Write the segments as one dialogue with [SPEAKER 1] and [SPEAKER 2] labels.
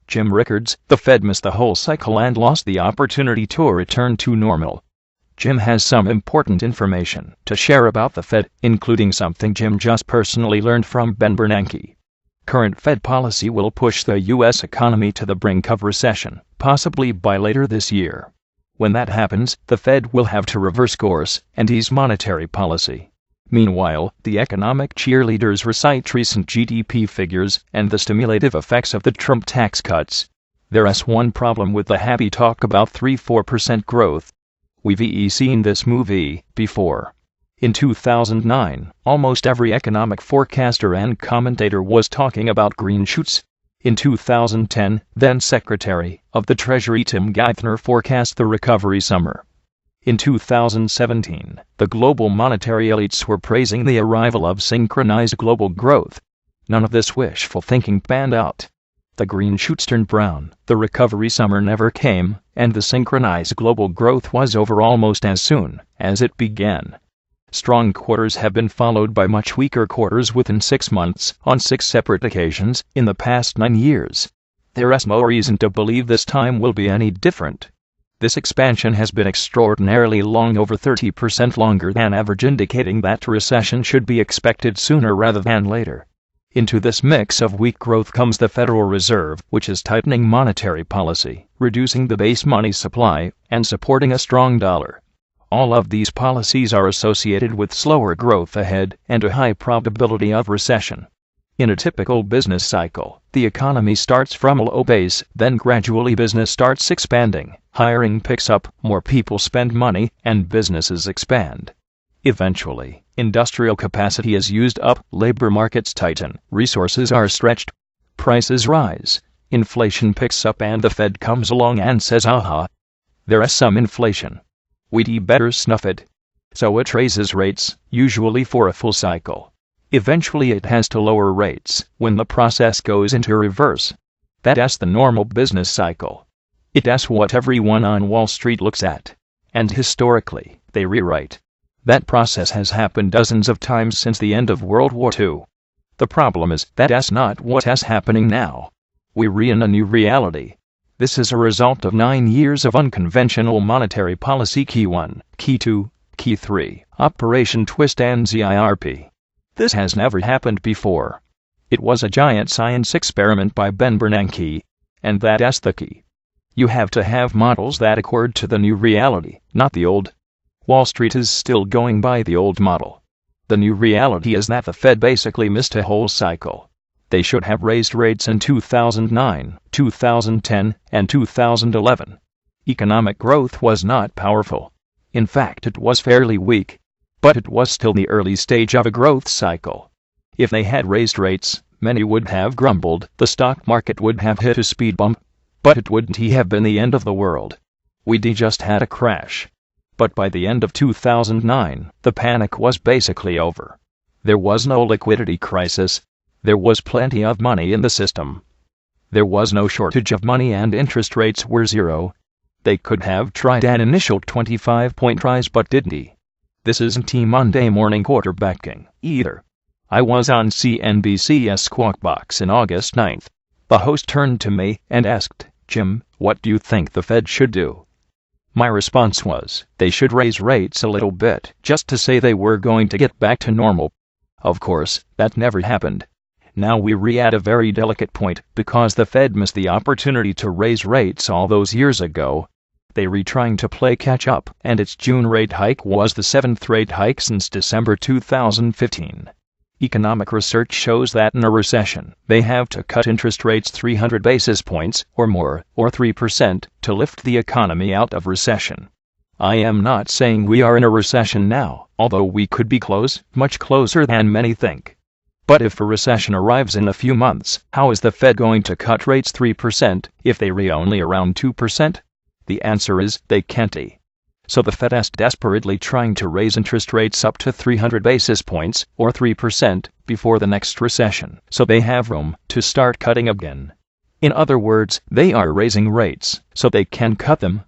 [SPEAKER 1] Jim Rickards, the Fed missed the whole cycle and lost the opportunity to return to normal. Jim has some important information to share about the Fed, including something Jim just personally learned from Ben Bernanke. Current Fed policy will push the U.S. economy to the brink of recession, possibly by later this year. When that happens, the Fed will have to reverse course and ease monetary policy. Meanwhile, the economic cheerleaders recite recent GDP figures and the stimulative effects of the Trump tax cuts. There's one problem with the happy talk about 3-4% growth. We've seen this movie before. In 2009, almost every economic forecaster and commentator was talking about green shoots. In 2010, then Secretary of the Treasury Tim Geithner forecast the recovery summer. In 2017, the global monetary elites were praising the arrival of synchronized global growth. None of this wishful thinking panned out. The green shoots turned brown, the recovery summer never came, and the synchronized global growth was over almost as soon as it began. Strong quarters have been followed by much weaker quarters within 6 months on 6 separate occasions in the past 9 years. There's no reason to believe this time will be any different. This expansion has been extraordinarily long, over 30% longer than average, indicating that recession should be expected sooner rather than later. Into this mix of weak growth comes the Federal Reserve, which is tightening monetary policy, reducing the base money supply, and supporting a strong dollar. All of these policies are associated with slower growth ahead and a high probability of recession. In a typical business cycle, the economy starts from a low base, then gradually business starts expanding, hiring picks up, more people spend money, and businesses expand. Eventually, industrial capacity is used up, labor markets tighten, resources are stretched, prices rise, inflation picks up, and the Fed comes along and says, aha, there is some inflation. We'd better snuff it. So it raises rates, usually for a full cycle. Eventually it has to lower rates when the process goes into reverse. That's the normal business cycle. It's what everyone on Wall Street looks at. And historically, they rewrite. That process has happened dozens of times since the end of World War II. The problem is that's not what's happening now. We're in a new reality. This is a result of 9 years of unconventional monetary policy. Key 1, Key 2, Key 3, Operation Twist and ZIRP. This has never happened before. It was a giant science experiment by Ben Bernanke. And that's the key. You have to have models that accord to the new reality, not the old. Wall Street is still going by the old model. The new reality is that the Fed basically missed a whole cycle. They should have raised rates in 2009, 2010, and 2011. Economic growth was not powerful. In fact, it was fairly weak. But it was still the early stage of a growth cycle. If they had raised rates, many would have grumbled, the stock market would have hit a speed bump. But it wouldn't have been the end of the world. We'd just had a crash. But by the end of 2009, the panic was basically over. There was no liquidity crisis. There was plenty of money in the system. There was no shortage of money and interest rates were zero. They could have tried an initial 25-point rise but didn't. This isn't Monday morning quarterbacking, either. I was on CNBC's Squawk Box on August 9th. The host turned to me and asked, "Jim, what do you think the Fed should do?" My response was, they should raise rates a little bit, just to say they were going to get back to normal. Of course, that never happened. Now we're at a very delicate point, because the Fed missed the opportunity to raise rates all those years ago. They were trying to play catch-up, and its June rate hike was the 7th rate hike since December 2015. Economic research shows that in a recession, they have to cut interest rates 300 basis points or more, or 3%, to lift the economy out of recession. I am not saying we are in a recession now, although we could be close, much closer than many think. But if a recession arrives in a few months, how is the Fed going to cut rates 3% if they are only around 2%? The answer is, they can't. So the Fed is desperately trying to raise interest rates up to 300 basis points, or 3%, before the next recession, so they have room to start cutting again. In other words, they are raising rates, so they can cut them.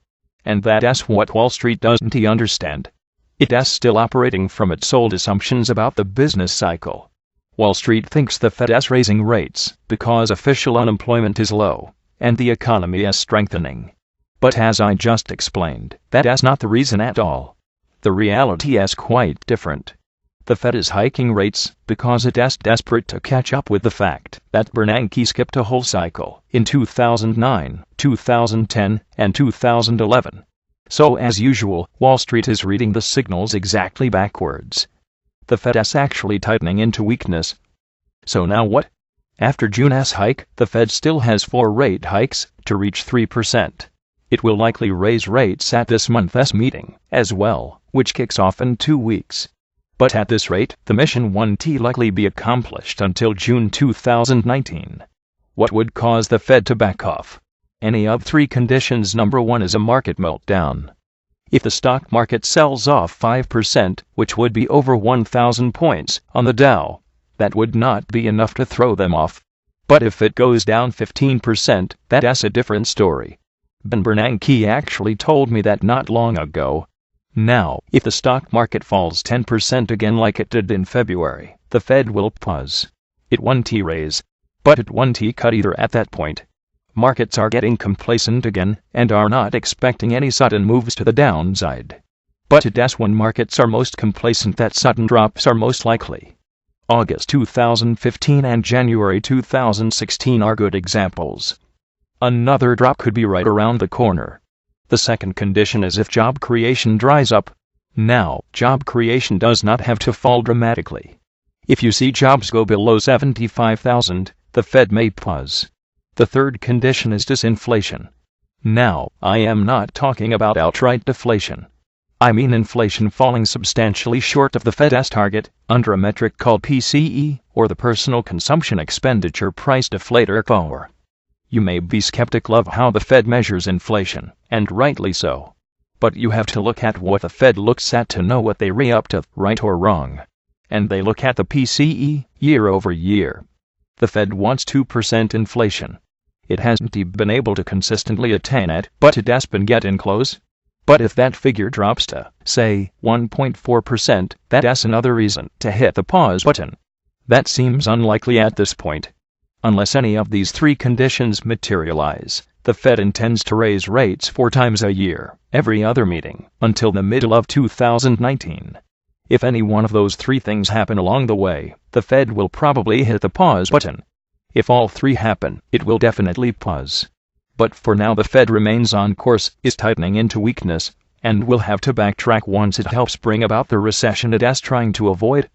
[SPEAKER 1] And that's what Wall Street doesn't understand. It is still operating from its old assumptions about the business cycle. Wall Street thinks the Fed is raising rates because official unemployment is low, and the economy is strengthening. But as I just explained, that is not the reason at all. The reality is quite different. The Fed is hiking rates because it is desperate to catch up with the fact that Bernanke skipped a whole cycle in 2009, 2010, and 2011. So as usual, Wall Street is reading the signals exactly backwards. The Fed is actually tightening into weakness. So now what? After June's hike, the Fed still has 4 rate hikes to reach 3%. It will likely raise rates at this month's meeting as well, which kicks off in 2 weeks. But at this rate, the mission won't likely be accomplished until June 2019. What would cause the Fed to back off? Any of 3 conditions. Number 1 is a market meltdown. If the stock market sells off 5%, which would be over 1,000 points on the Dow, that would not be enough to throw them off. But if it goes down 15%, that is a different story. Ben Bernanke actually told me that not long ago. Now, if the stock market falls 10% again like it did in February, the Fed will pause. It won't raise, but it won't cut either at that point. Markets are getting complacent again and are not expecting any sudden moves to the downside. But it is when markets are most complacent that sudden drops are most likely. August 2015 and January 2016 are good examples. Another drop could be right around the corner. The second condition is if job creation dries up. Now, job creation does not have to fall dramatically. If you see jobs go below 75,000, the Fed may pause. The third condition is disinflation. Now, I am not talking about outright deflation. I mean inflation falling substantially short of the Fed's target, under a metric called PCE, or the Personal Consumption Expenditure Price Deflator (COR). You may be skeptical of how the Fed measures inflation, and rightly so. But you have to look at what the Fed looks at to know what they re up to, right or wrong. And they look at the PCE, year over year. The Fed wants 2% inflation. It hasn't been able to consistently attain it, but it has been getting close. But if that figure drops to, say, 1.4%, that is another reason to hit the pause button. That seems unlikely at this point. Unless any of these 3 conditions materialize, the Fed intends to raise rates 4 times a year, every other meeting, until the middle of 2019. If any one of those 3 things happen along the way, the Fed will probably hit the pause button. If all 3 happen, it will definitely pause. But for now the Fed remains on course, is tightening into weakness, and will have to backtrack once it helps bring about the recession it is trying to avoid.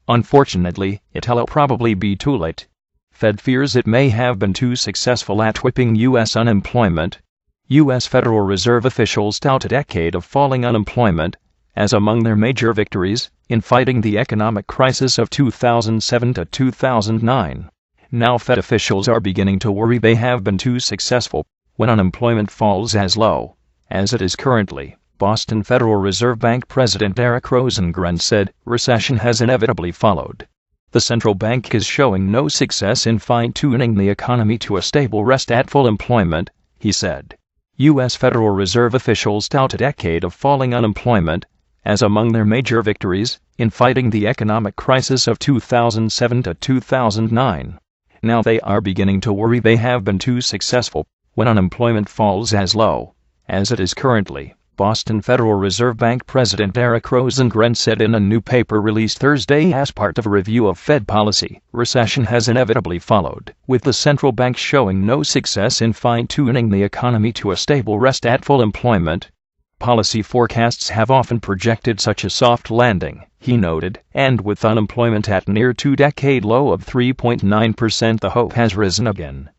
[SPEAKER 1] Unfortunately, it'll probably be too late. Fed fears it may have been too successful at whipping U.S. unemployment. U.S. Federal Reserve officials tout a decade of falling unemployment as among their major victories in fighting the economic crisis of 2007 to 2009. Now Fed officials are beginning to worry they have been too successful when unemployment falls as low as it is currently. Boston Federal Reserve Bank President Eric Rosengren said, "Recession has inevitably followed. The central bank is showing no success in fine-tuning the economy to a stable rest at full employment," he said. U.S. Federal Reserve officials tout a decade of falling unemployment as among their major victories in fighting the economic crisis of 2007 to 2009. Now they are beginning to worry they have been too successful when unemployment falls as low as it is currently. Boston Federal Reserve Bank President Eric Rosengren said in a new paper released Thursday as part of a review of Fed policy, recession has inevitably followed, with the central bank showing no success in fine-tuning the economy to a stable rest at full employment. Policy forecasts have often projected such a soft landing, he noted, and with unemployment at near 2-decade low of 3.9%, the hope has risen again.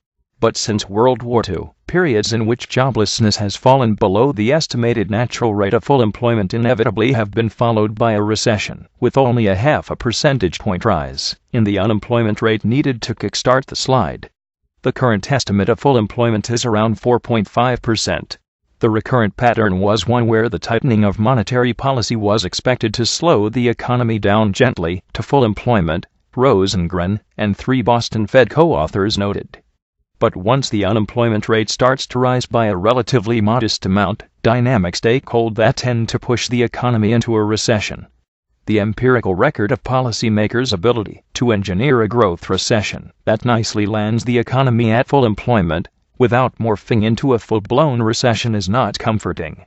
[SPEAKER 1] But since World War II, periods in which joblessness has fallen below the estimated natural rate of full employment inevitably have been followed by a recession, with only a 0.5 percentage point rise in the unemployment rate needed to kickstart the slide. The current estimate of full employment is around 4.5%. The recurrent pattern was one where the tightening of monetary policy was expected to slow the economy down gently to full employment, Rosengren and 3 Boston Fed co-authors noted. But once the unemployment rate starts to rise by a relatively modest amount, dynamics take hold that tend to push the economy into a recession. The empirical record of policymakers' ability to engineer a growth recession that nicely lands the economy at full employment, without morphing into a full-blown recession is not comforting.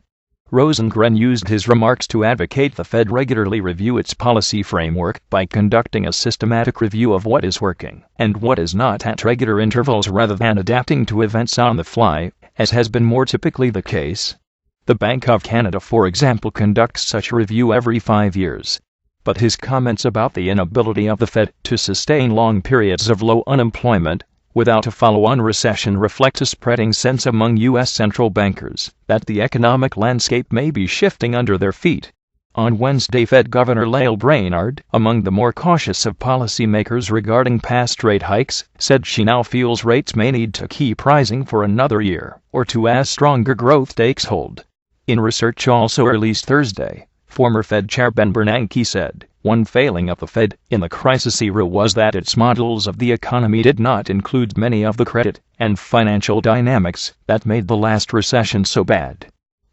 [SPEAKER 1] Rosengren used his remarks to advocate the Fed regularly review its policy framework by conducting a systematic review of what is working and what is not at regular intervals rather than adapting to events on the fly, as has been more typically the case. The Bank of Canada, for example, conducts such a review every 5 years. But his comments about the inability of the Fed to sustain long periods of low unemployment without a follow-on recession reflect a spreading sense among U.S. central bankers that the economic landscape may be shifting under their feet. On Wednesday, Fed Governor Lael Brainard, among the more cautious of policymakers regarding past rate hikes, said she now feels rates may need to keep rising for another year or two as stronger growth takes hold. In research also released Thursday, former Fed Chair Ben Bernanke said, one failing of the Fed in the crisis era was that its models of the economy did not include many of the credit and financial dynamics that made the last recession so bad.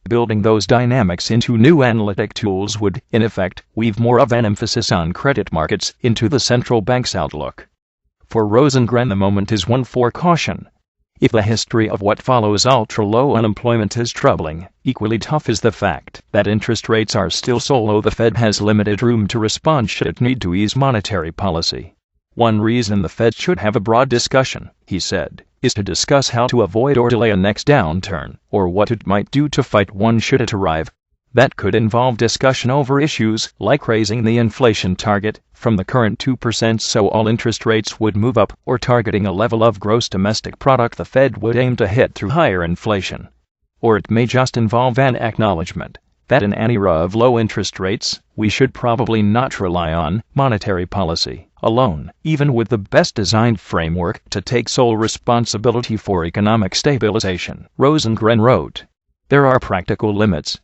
[SPEAKER 1] Building those dynamics into new analytic tools would, in effect, weave more of an emphasis on credit markets into the central bank's outlook. For Rosengren, the moment is one for caution. If the history of what follows ultra-low unemployment is troubling, equally tough is the fact that interest rates are still so low the Fed has limited room to respond should it need to ease monetary policy. One reason the Fed should have a broad discussion, he said, is to discuss how to avoid or delay a next downturn, or what it might do to fight one should it arrive. That could involve discussion over issues like raising the inflation target from the current 2% so all interest rates would move up, or targeting a level of gross domestic product the Fed would aim to hit through higher inflation. Or it may just involve an acknowledgement that in an era of low interest rates, we should probably not rely on monetary policy alone, even with the best designed framework to take sole responsibility for economic stabilization. Rosengren wrote, there are practical limits